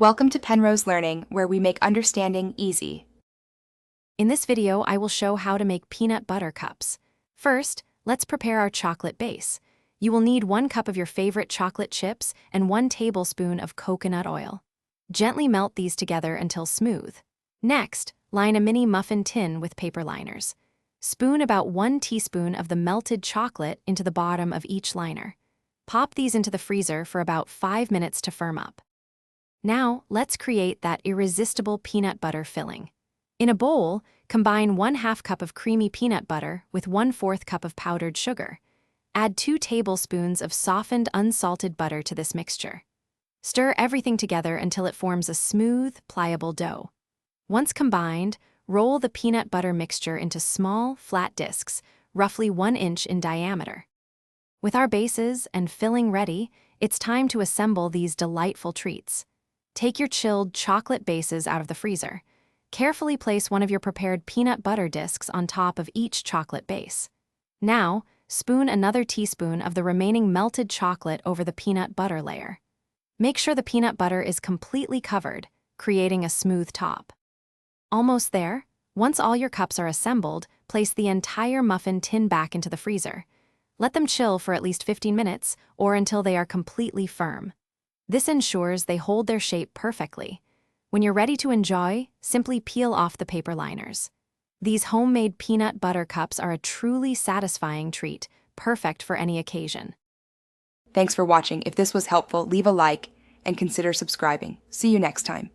Welcome to Penrose Learning, where we make understanding easy. In this video, I will show how to make peanut butter cups. First, let's prepare our chocolate base. You will need 1 cup of your favorite chocolate chips and 1 tablespoon of coconut oil. Gently melt these together until smooth. Next, line a mini muffin tin with paper liners. Spoon about 1 teaspoon of the melted chocolate into the bottom of each liner. Pop these into the freezer for about 5 minutes to firm up. Now, let's create that irresistible peanut butter filling. In a bowl, combine 1/2 cup of creamy peanut butter with 1/4 cup of powdered sugar. Add 2 tablespoons of softened unsalted butter to this mixture. Stir everything together until it forms a smooth, pliable dough. Once combined, roll the peanut butter mixture into small, flat discs, roughly 1 inch in diameter. With our bases and filling ready, it's time to assemble these delightful treats. Take your chilled chocolate bases out of the freezer. Carefully place one of your prepared peanut butter discs on top of each chocolate base. Now, spoon another teaspoon of the remaining melted chocolate over the peanut butter layer. Make sure the peanut butter is completely covered, creating a smooth top. Almost there. Once all your cups are assembled, place the entire muffin tin back into the freezer. Let them chill for at least 15 minutes or until they are completely firm. This ensures they hold their shape perfectly. When you're ready to enjoy, simply peel off the paper liners. These homemade peanut butter cups are a truly satisfying treat, perfect for any occasion. Thanks for watching. If this was helpful, leave a like and consider subscribing. See you next time.